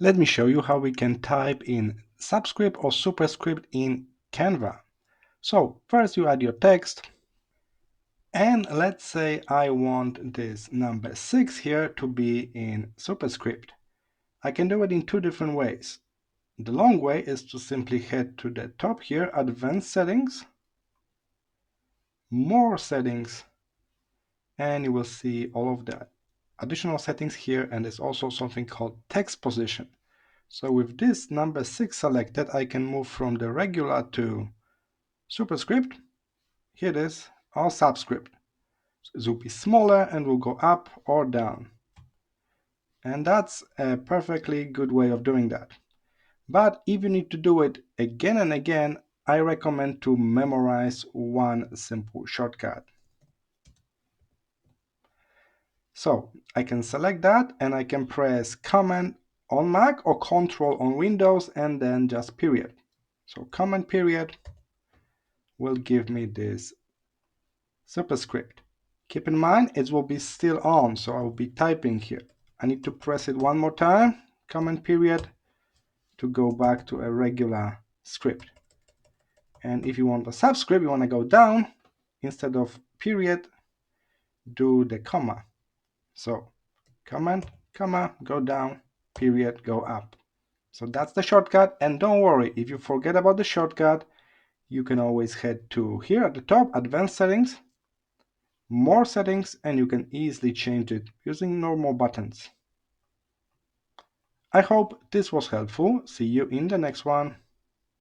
Let me show you how we can type in Subscript or Superscript in Canva. So first you add your text, and let's say I want this number 6 here to be in Superscript. I can do it in two different ways. The long way is to simply head to the top here, Advanced Settings, More Settings, and you will see all of the additional settings here, and there's also something called Text Position. So with this number 6 selected, I can move from the regular to Superscript, here it is, or Subscript. So it will be smaller and will go up or down. And that's a perfectly good way of doing that. But if you need to do it again and again, I recommend to memorize one simple shortcut. So I can select that and I can press Command on Mac or Control on Windows and then just period. So Command period will give me this superscript. Keep in mind it will be still on, so I will be typing here. I need to press it one more time, Command period, to go back to a regular script. And if you want a subscript, you want to go down, instead of period, do the comma. So command, comma, go down, period, go up. So that's the shortcut. And don't worry, if you forget about the shortcut, you can always head to here at the top, Advanced Settings, More Settings, and you can easily change it using normal buttons. I hope this was helpful. See you in the next one.